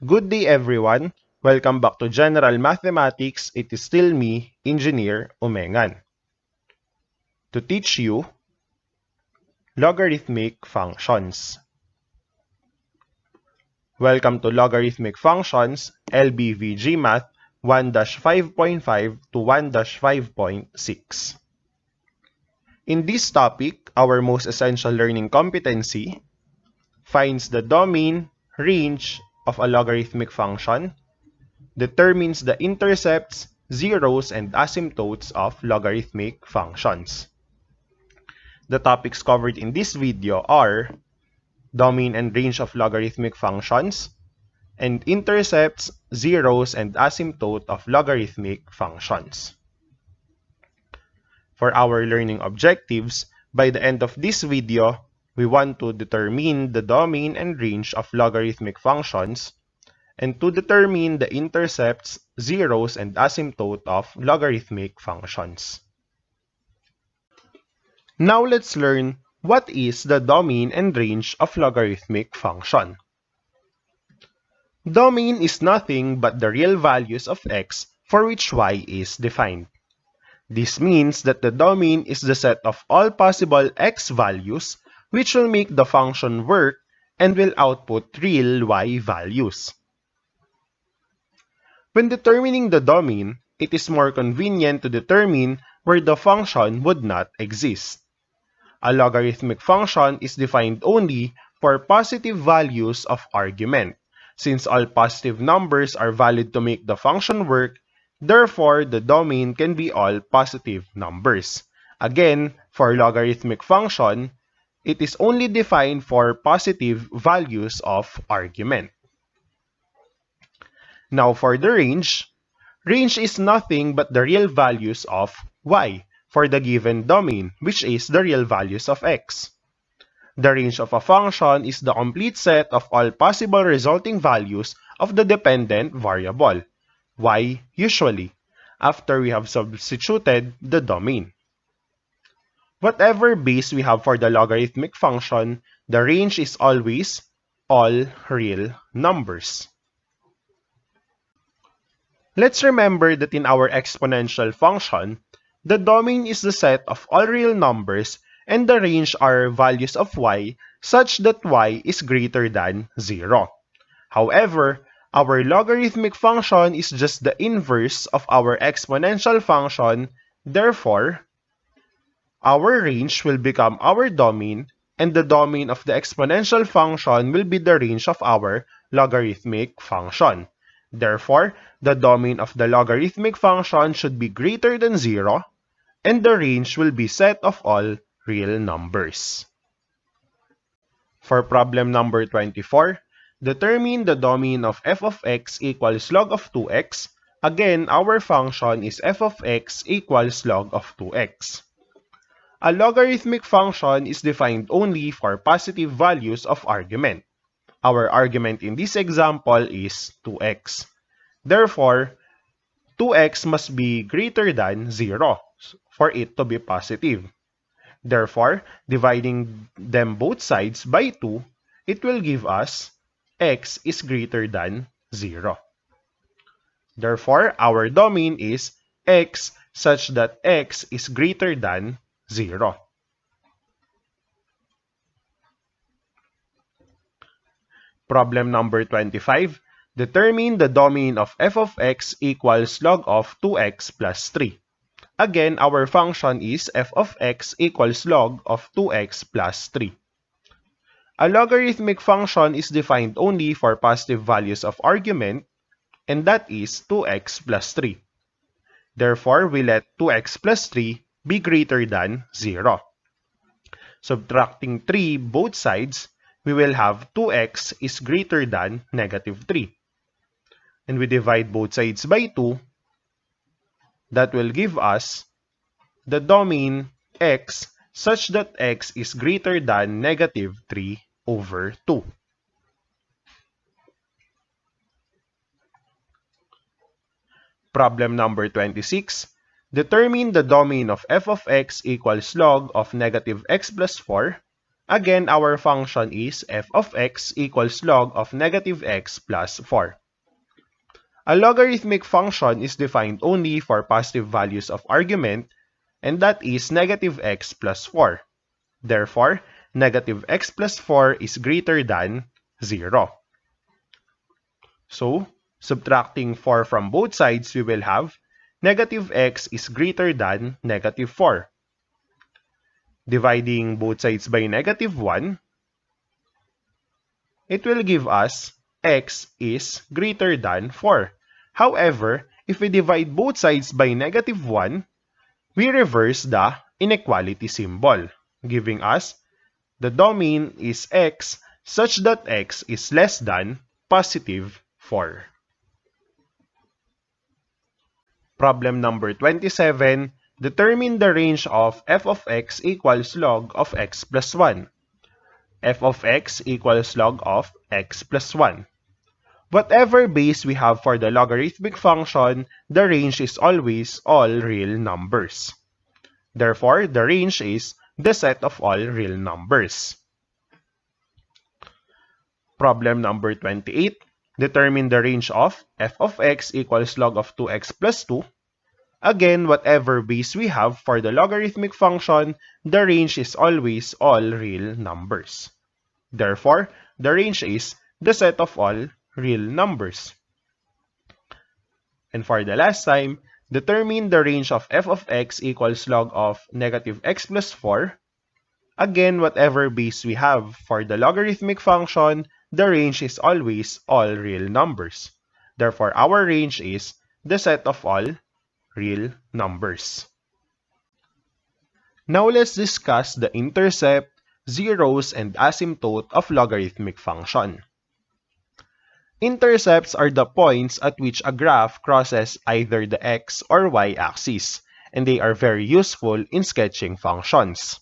Good day everyone! Welcome back to General Mathematics. It is still me, Engineer Umengan, to teach you logarithmic functions. Welcome to Logarithmic Functions, LBVG Math 1-5.5 to 1-5.6. In this topic, our most essential learning competency finds the domain, range of a logarithmic function, determines the intercepts, zeros, and asymptotes of logarithmic functions. The topics covered in this video are domain and range of logarithmic functions, and intercepts, zeros, and asymptote of logarithmic functions. For our learning objectives, by the end of this video, we want to determine the domain and range of logarithmic functions, and to determine the intercepts, zeros, and asymptote of logarithmic functions. Now let's learn what is the domain and range of logarithmic function. Domain is nothing but the real values of x for which y is defined. This means that the domain is the set of all possible x values which will make the function work and will output real y values. When determining the domain, it is more convenient to determine where the function would not exist. A logarithmic function is defined only for positive values of argument. Since all positive numbers are valid to make the function work, therefore the domain can be all positive numbers. Again, for logarithmic function, it is only defined for positive values of argument. Now for the range is nothing but the real values of y for the given domain, which is the real values of x. The range of a function is the complete set of all possible resulting values of the dependent variable, y usually, after we have substituted the domain. Whatever base we have for the logarithmic function, the range is always all real numbers. Let's remember that in our exponential function, the domain is the set of all real numbers and the range are values of y such that y is greater than 0. However, our logarithmic function is just the inverse of our exponential function, therefore, our range will become our domain and the domain of the exponential function will be the range of our logarithmic function. Therefore, the domain of the logarithmic function should be greater than 0 and the range will be set of all real numbers. For problem number 24, determine the domain of f of x equals log of 2x. Again, our function is f of x equals log of 2x. A logarithmic function is defined only for positive values of argument. Our argument in this example is 2x. Therefore, 2x must be greater than 0 for it to be positive. Therefore, dividing them both sides by 2, it will give us x is greater than 0. Therefore, our domain is x such that x is greater than 0. Problem number 25. Determine the domain of f of x equals log of 2x plus 3. Again, our function is f of x equals log of 2x plus 3. A logarithmic function is defined only for positive values of argument, and that is 2x plus 3. Therefore, we let 2x plus 3 be greater than 0. Subtracting 3 both sides, we will have 2x is greater than negative 3. And we divide both sides by 2. That will give us the domain x such that x is greater than negative 3 over 2. Problem number 26. Determine the domain of f of x equals log of negative x plus 4. Again, our function is f of x equals log of negative x plus 4. A logarithmic function is defined only for positive values of argument, and that is negative x plus 4. Therefore, negative x plus 4 is greater than 0. So, subtracting 4 from both sides, we will have negative x is greater than negative 4. Dividing both sides by negative 1, it will give us x is greater than 4. However, if we divide both sides by negative 1, we reverse the inequality symbol, giving us the domain is x such that x is less than positive 4. Problem number 27. Determine the range of f of x equals log of x plus 1. F of x equals log of x plus 1. Whatever base we have for the logarithmic function, the range is always all real numbers. Therefore, the range is the set of all real numbers. Problem number 28. Determine the range of f of x equals log of 2x plus 2. Again, whatever base we have for the logarithmic function, the range is always all real numbers. Therefore, the range is the set of all real numbers. And for the last time, determine the range of f of x equals log of negative x plus 4. Again, whatever base we have for the logarithmic function, the range is always all real numbers. Therefore, our range is the set of all real numbers. Now let's discuss the intercept, zeros, and asymptote of logarithmic function. Intercepts are the points at which a graph crosses either the x or y axis, and they are very useful in sketching functions.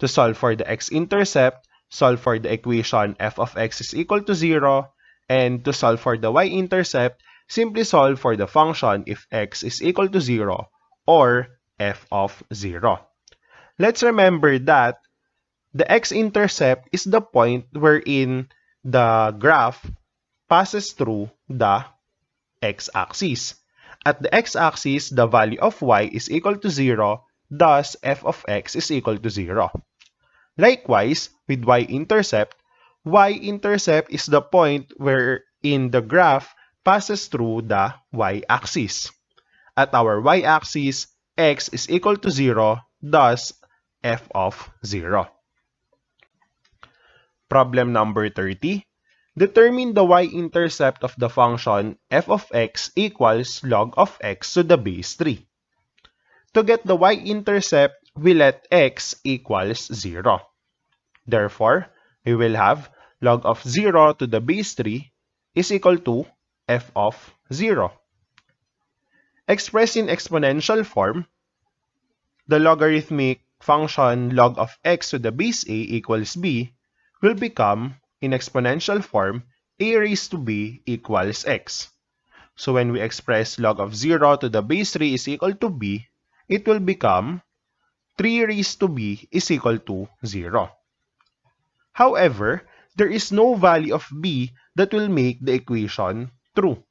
To solve for the x-intercept, solve for the equation f of x is equal to 0, and to solve for the y-intercept, simply solve for the function if x is equal to 0 or f of 0. Let's remember that the x-intercept is the point wherein the graph passes through the x-axis. At the x-axis, the value of y is equal to 0, thus f of x is equal to 0. Likewise, with y-intercept is the point wherein the graph passes through the y-axis. At our y-axis, x is equal to 0, thus f of 0. Problem number 30. Determine the y-intercept of the function f of x equals log of x to the base 3. To get the y-intercept, we let x equals 0. Therefore, we will have log of 0 to the base 3 is equal to f of 0. Expressed in exponential form, the logarithmic function log of x to the base a equals b will become, in exponential form, a raised to b equals x. So when we express log of 0 to the base 3 is equal to b, it will become 3 raised to b is equal to 0. However, there is no value of b that will make the equation true.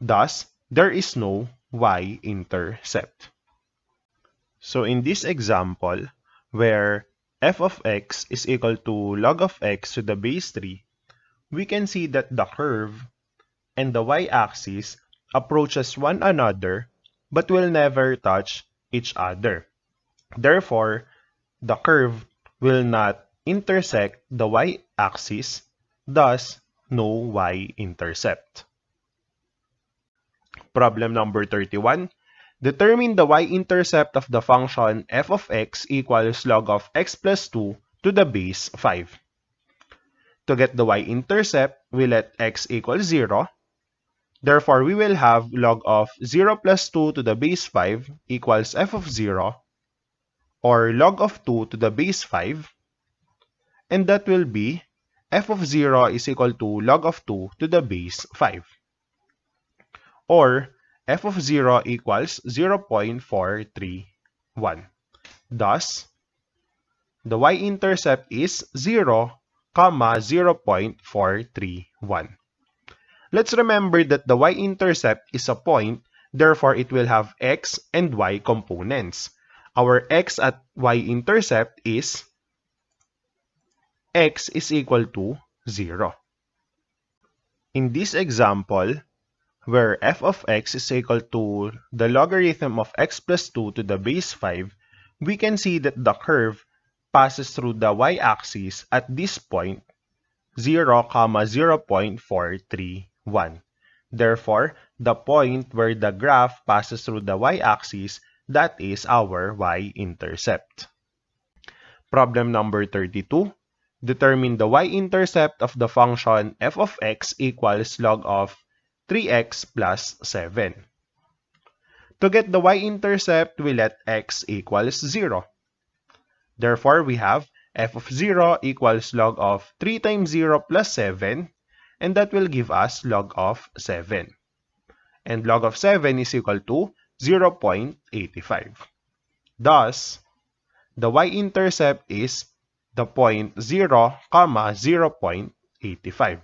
Thus, there is no y-intercept. So in this example, where f of x is equal to log of x to the base 3, we can see that the curve and the y-axis approaches one another but will never touch each other. Therefore, the curve will not intersect the y-axis, thus no y-intercept. Problem number 31. Determine the y-intercept of the function f of x equals log of x plus 2 to the base 5. To get the y-intercept, we let x equal 0. Therefore, we will have log of 0 plus 2 to the base 5 equals f of 0, or log of 2 to the base 5, and that will be f of 0 is equal to log of 2 to the base 5. Or f of 0 equals 0.431. Thus, the y-intercept is 0, 0.431. Let's remember that the y-intercept is a point, therefore it will have x and y components. Our x at y-intercept is x is equal to 0. In this example, where f of x is equal to the logarithm of x plus 2 to the base 5, we can see that the curve passes through the y-axis at this point 0, 0.431. Therefore, the point where the graph passes through the y-axis, that is our y-intercept. Problem number 32. Determine the y-intercept of the function f of x equals log of 3x plus 7. To get the y-intercept, we let x equals 0. Therefore, we have f of 0 equals log of 3 times 0 plus 7, and that will give us log of 7. And log of 7 is equal to 0.85. Thus, the y-intercept is the point 0, 0.85.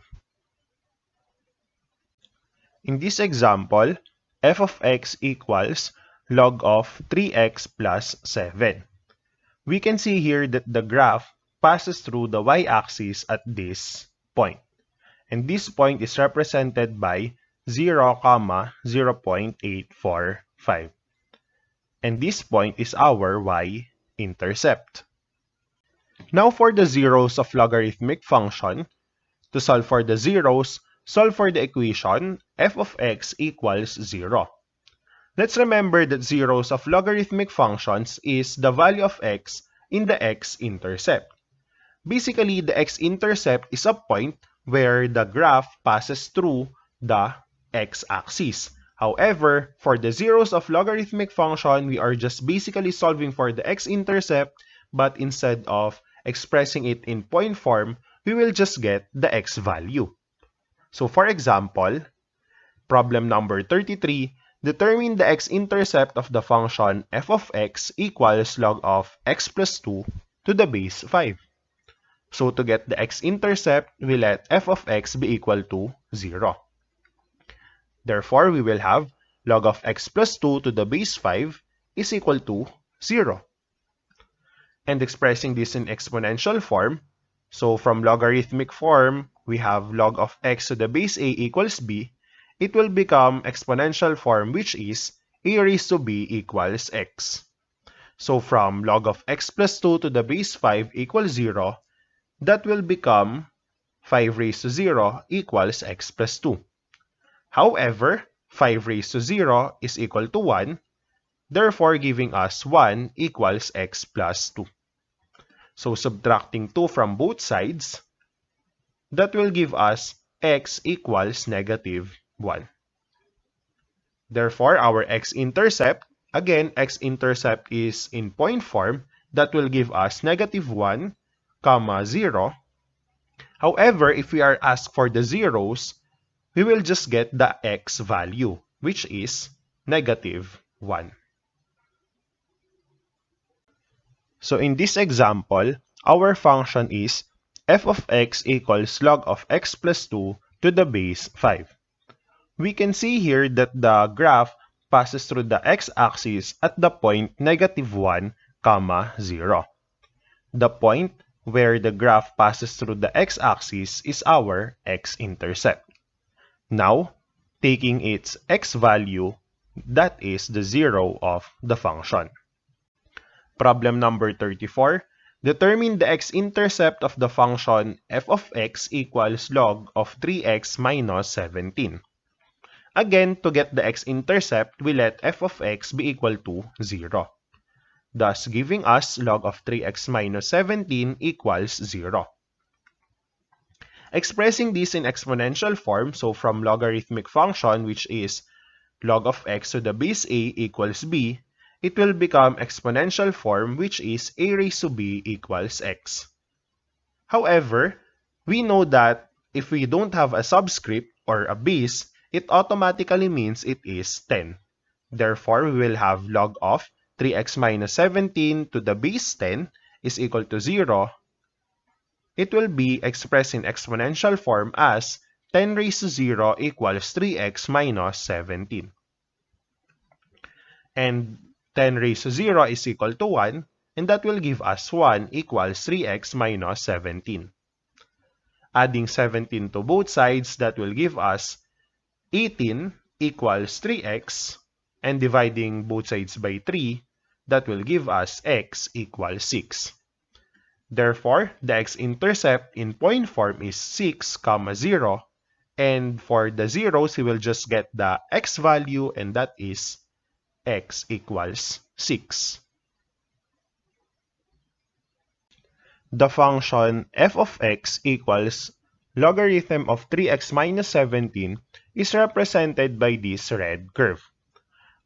In this example, f of x equals log of 3x plus 7. We can see here that the graph passes through the y-axis at this point. And this point is represented by 0, 0.845. And this point is our y-intercept. Now for the zeros of logarithmic function, to solve for the zeros, solve for the equation f of x equals 0. Let's remember that zeros of logarithmic functions is the value of x in the x-intercept. Basically, the x-intercept is a point where the graph passes through the x-axis. However, for the zeros of logarithmic function, we are just basically solving for the x-intercept, but instead of expressing it in point form, we will just get the x value. So for example, problem number 33, determine the x-intercept of the function f of x equals log of x plus 2 to the base 5. So to get the x-intercept, we let f of x be equal to 0. Therefore, we will have log of x plus 2 to the base 5 is equal to 0. And expressing this in exponential form, so from logarithmic form, we have log of x to the base a equals b. It will become exponential form, which is a raised to b equals x. So from log of x plus 2 to the base 5 equals 0, that will become 5 raised to 0 equals x plus 2. However, 5 raised to 0 is equal to 1, therefore giving us 1 equals x plus 2. So subtracting 2 from both sides, that will give us x equals negative 1. Therefore, our x-intercept, again, x-intercept is in point form, that will give us negative 1, 0. However, if we are asked for the zeros, we will just get the x value, which is negative 1. So in this example, our function is f of x equals log of x plus 2 to the base 5. We can see here that the graph passes through the x-axis at the point negative 1, 0. The point where the graph passes through the x-axis is our x-intercept. Now, taking its x value, that is the 0 of the function. Problem number 34. Determine the x-intercept of the function f of x equals log of 3x minus 17. Again, to get the x-intercept, we let f of x be equal to 0. Thus, giving us log of 3x minus 17 equals 0. Expressing this in exponential form, so from logarithmic function, which is log of x to the base a equals b, it will become exponential form, which is a raised to b equals x. However, we know that if we don't have a subscript or a base, it automatically means it is 10. Therefore, we will have log of 3x minus 17 to the base 10 is equal to 0, it will be expressed in exponential form as 10 raised to 0 equals 3x minus 17. And 10 raised to 0 is equal to 1, and that will give us 1 equals 3x minus 17. Adding 17 to both sides, that will give us 18 equals 3x, and dividing both sides by 3, that will give us x equals 6. Therefore, the x-intercept in point form is 6, 0, and for the zeros, we will just get the x value, and that is x equals 6. The function f of x equals logarithm of 3x minus 17 is represented by this red curve.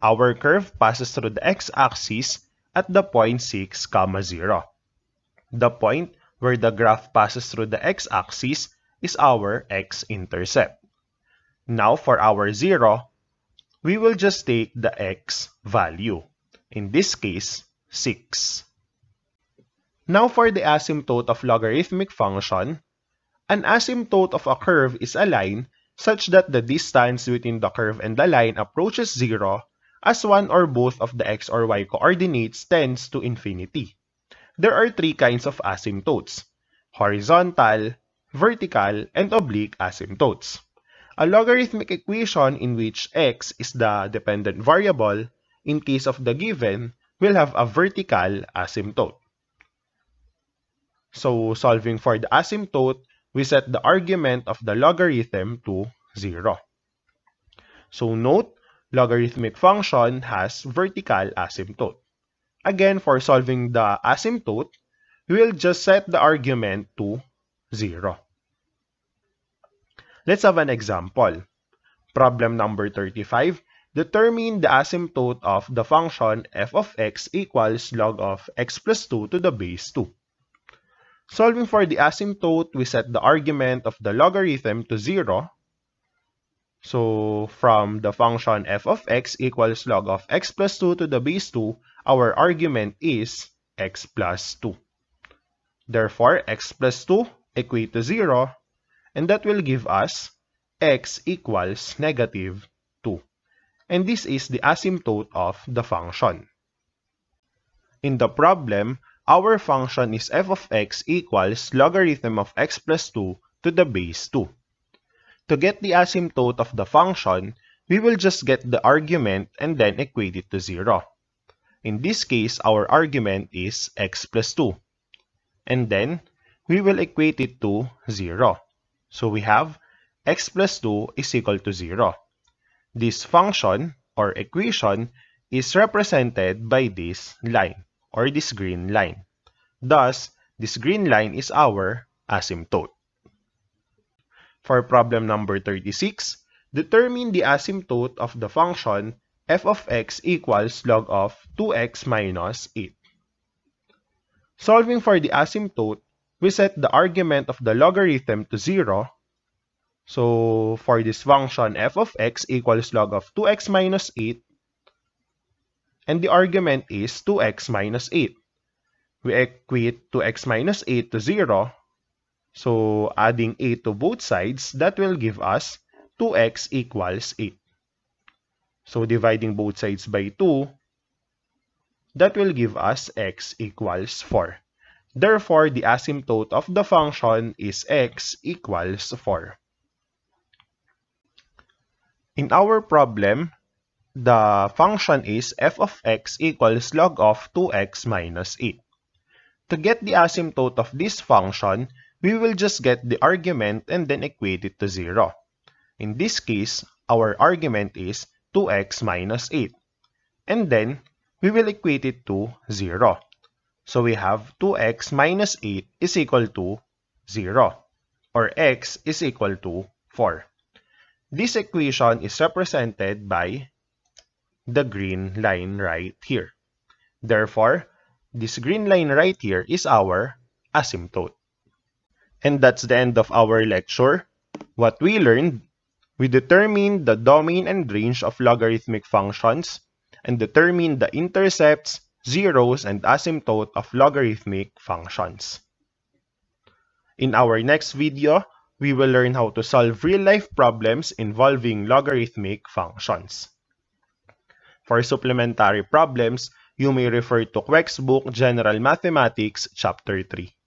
Our curve passes through the x-axis at the point 6, 0. The point where the graph passes through the x-axis is our x-intercept. Now for our 0, we will just take the x value. In this case, 6. Now for the asymptote of logarithmic function, an asymptote of a curve is a line such that the distance between the curve and the line approaches 0 as one or both of the x or y coordinates tends to infinity. There are 3 kinds of asymptotes: horizontal, vertical, and oblique asymptotes. A logarithmic equation in which x is the dependent variable, in case of the given, will have a vertical asymptote. So, solving for the asymptote, we set the argument of the logarithm to 0. So, note, logarithmic function has vertical asymptote. Again, for solving the asymptote, we will just set the argument to 0. Let's have an example. Problem number 35. Determine the asymptote of the function f of x equals log of x plus 2 to the base 2. Solving for the asymptote, we set the argument of the logarithm to 0. So, from the function f of x equals log of x plus 2 to the base 2, our argument is x plus 2. Therefore, x plus 2 equate to 0, and that will give us x equals negative 2. And this is the asymptote of the function. In the problem, our function is f of x equals logarithm of x plus 2 to the base 2. To get the asymptote of the function, we will just get the argument and then equate it to 0. In this case, our argument is x plus 2. And then, we will equate it to 0. So we have x plus 2 is equal to 0. This function, or equation, is represented by this line, or this green line. Thus, this green line is our asymptote. For problem number 36, determine the asymptote of the function f of x equals log of 2x minus 8. Solving for the asymptote, we set the argument of the logarithm to 0. So, for this function, f of x equals log of 2x minus 8, and the argument is 2x minus 8. We equate 2x minus 8 to 0. So, adding 8 to both sides, that will give us 2x equals 8. So, dividing both sides by 2, that will give us x equals 4. Therefore, the asymptote of the function is x equals 4. In our problem, the function is f of x equals log of 2x minus 8. To get the asymptote of this function, we will just get the argument and then equate it to 0. In this case, our argument is 2x minus 8. And then, we will equate it to 0. So we have 2x minus 8 is equal to 0, or x is equal to 4. This equation is represented by the green line right here. Therefore, this green line right here is our asymptote. And that's the end of our lecture. What we learned: we determined the domain and range of logarithmic functions, and determined the intercepts, zeros, and asymptote of logarithmic functions. In our next video, we will learn how to solve real-life problems involving logarithmic functions. For supplementary problems, you may refer to QuexBook General Mathematics Chapter 3.